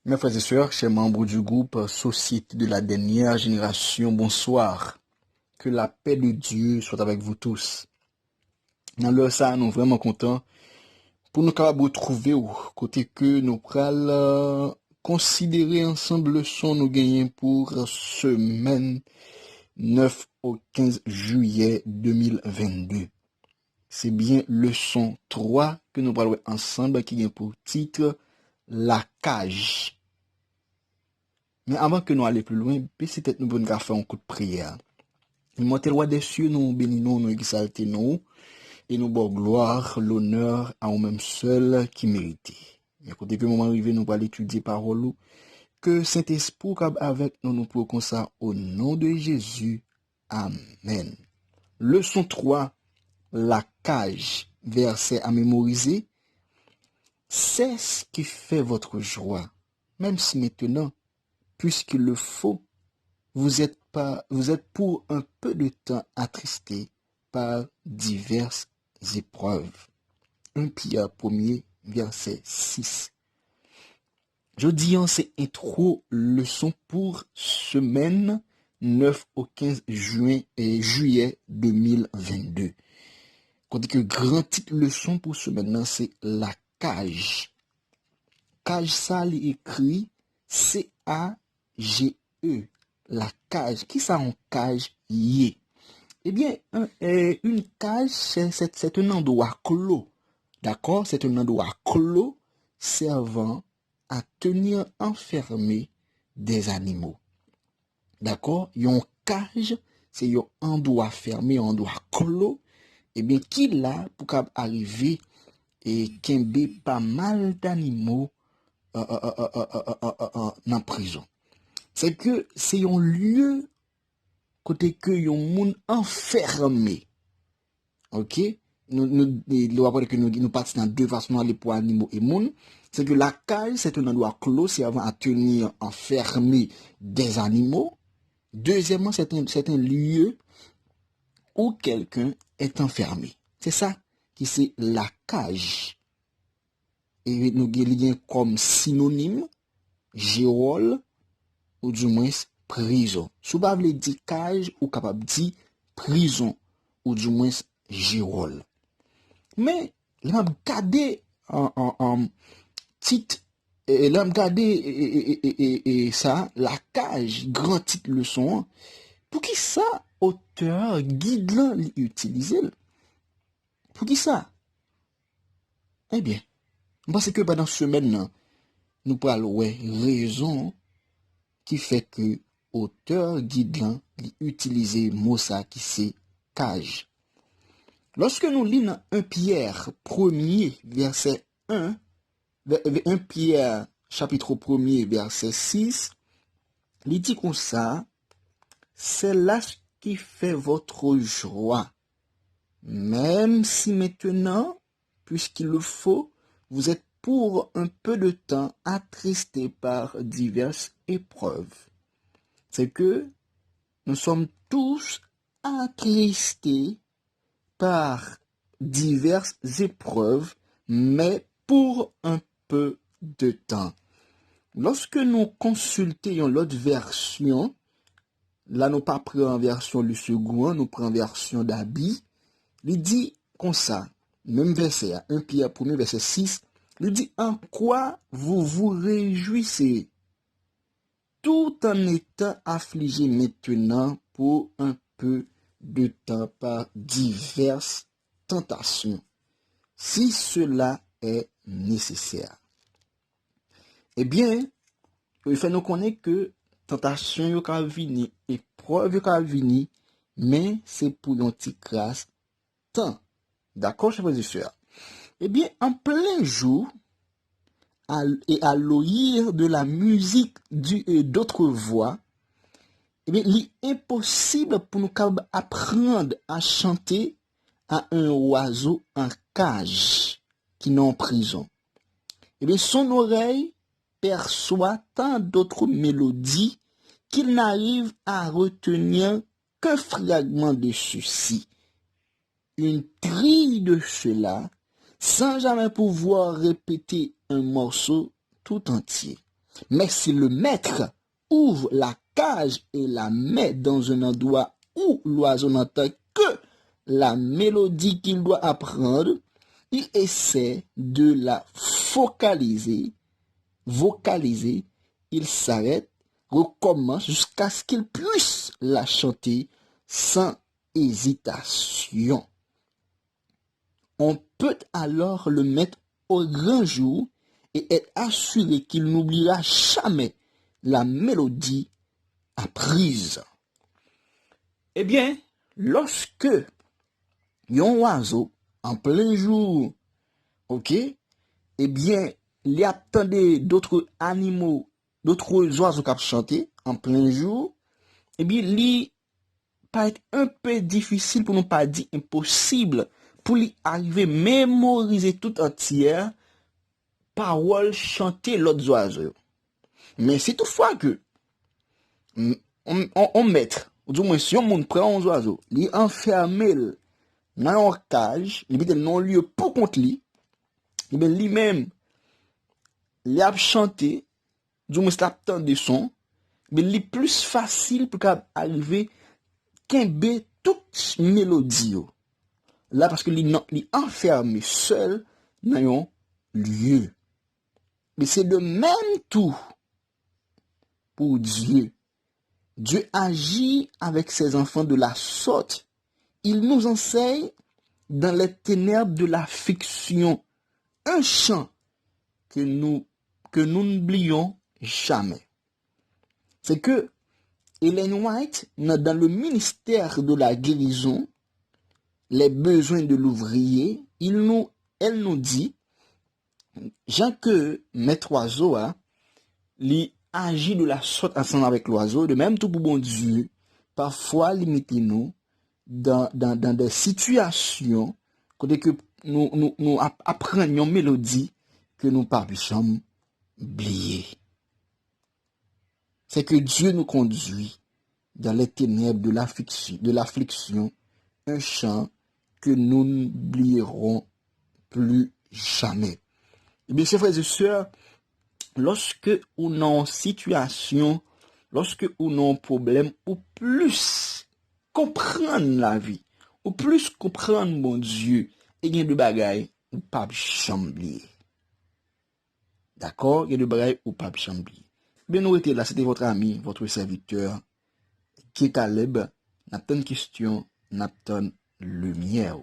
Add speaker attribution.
Speaker 1: Mes frères et sœurs, chers membres du groupe Société de la dernière génération, bonsoir. Que la paix de Dieu soit avec vous tous. Dans l'heure ça, nous vraiment contents pour nous capables de retrouver au côté que nous pral considérer ensemble leçon nous gagnons pour semaine 9 au 15 juillet 2022. C'est bien leçon 3 que nous parlons ensemble qui a pour titre la cage. Mais avant que nous allions plus loin, peut-être nous pouvons faire un coup de prière. Immortel roi des cieux, nous bénissons, nous exaltons, nous, et nous bon gloire, l'honneur à nous-mêmes seuls qui méritent. Et côté que moment arrivé, nous allons étudier parole, que Saint-Esprit avec nous, nous pouvons comme ça, au nom de Jésus. Amen. Leçon 3, la cage, verset à mémoriser. C'est ce qui fait votre joie, même si maintenant, puisqu'il le faut, vous êtes pour un peu de temps attristés par diverses épreuves. 1 Pierre 1er, verset 6. Je dis en ces intro leçon pour semaine 9 au 15 juin et juillet 2022. Quand que grand titre leçon pour semaine, c'est la cage. Cage ça écrit C-A-G-E. La cage. Qui ça en cage yé? Eh bien, une cage, c'est un endroit clos. D'accord? C'est un endroit clos servant à tenir enfermé des animaux. D'accord? Une cage, c'est un endroit fermé, un endroit clos. Eh bien, qui là pour arriver et kembe pas mal d'animaux en prison. C'est que c'est un lieu côté que yon moun enfermé. OK? Nous après que nous partons dans deux façons aller pour animaux et moun, c'est que la cage c'est un endroit clos servant à tenir enfermé des animaux. Deuxièmement, c'est un lieu où quelqu'un est enfermé. C'est ça qui c'est la cage. Et nous gagnons comme synonyme géole ou du moins prison. Si vous voulez dire cage ou capable dire prison ou du moins géole. Mais là regarder en titre là regarder ça la cage grand titre leçon pour qui ça auteur guide là l'utiliser pour qui ça eh bien parce que pendant semaine nous parlons raison qui fait que auteur guide utiliser mot ça qui c'est cage. Lorsque nous lisons 1 Pierre 1er verset 1, 1 Pierre chapitre 1er verset 6, il dit comme ça, c'est là ce qui fait votre joie. Même si maintenant, puisqu'il le faut, vous êtes pour un peu de temps attristés par diverses épreuves. C'est que nous sommes tous attristés par diverses épreuves, mais pour un peu de temps. Lorsque nous consultons l'autre version, là nous pas pris en version le second, nous prenons version d'Abi, il dit comme ça, même verset, 1 Pierre 1er verset 6, il dit en quoi vous vous réjouissez tout en étant affligé maintenant pour un peu de temps par diverses tentations, si cela est nécessaire. Eh bien, il faut nous connaître que tentation yo ka vini, épreuve yo ka vini, mais c'est pour un petit grâce temps. D'accord, chers frères et sœurs? Eh bien, en plein jour, et à l'ouïr de la musique d'autres voix, eh bien, il est impossible pour nous apprendre à chanter à un oiseau en cage qui n'est en prison. Eh bien, son oreille perçoit tant d'autres mélodies qu'il n'arrive à retenir qu'un fragment de ceci, une trille de cela, sans jamais pouvoir répéter un morceau tout entier. Mais si le maître ouvre la cage et la met dans un endroit où l'oiseau n'entend que la mélodie qu'il doit apprendre, il essaie de la vocaliser, il s'arrête, recommence jusqu'à ce qu'il puisse la chanter sans hésitation. On peut alors le mettre au grand jour et être assuré qu'il n'oubliera jamais la mélodie apprise. Eh bien, lorsque un oiseau en plein jour, ok, eh bien, il attendait d'autres animaux, d'autres oiseaux qui chanter en plein jour, eh bien, il peut être un peu difficile, pour ne pas dire impossible, pour lui arriver à mémoriser tout entière paroles chantées l'autre oiseau. Mais c'est toutefois que on met, ou du moins si on monde prend un oiseau, il enferme dans un cage, il met non lieu pour contre lui, et bien lui-même, il a chanté, du moins c'est la de son, mais il est plus facile pour arriver qu'un toute mélodie. Là, parce que il enfermé seul dans un lieu. Mais c'est le même tout pour Dieu. Dieu agit avec ses enfants de la sorte. Il nous enseigne dans les ténèbres de la fiction un chant que nous n'oublions jamais. C'est que Ellen White, dans le ministère de la guérison, les besoins de l'ouvrier, elle nous dit, Jean que maître oiseau, il agit de la sorte ensemble avec l'oiseau, de même tout pour bon Dieu, parfois limiter nous dans des situations côté que nous apprenions mélodie que nous pas puissions oublier. C'est que Dieu nous conduit dans les ténèbres de l'affliction, un chant que nous n'oublierons plus jamais. Eh bien, chers frères et sœurs, lorsque on est en situation, lorsque on a un problème, ou plus comprendre la vie, ou plus comprendre mon Dieu, et il y a de bagailles ou pas chambler. D'accord? Il y a de bagailles ou pas chambler. Bien, nous étions là, c'était votre ami, votre serviteur, qui est Caleb, n'a pas de question, n'a pas de lumière.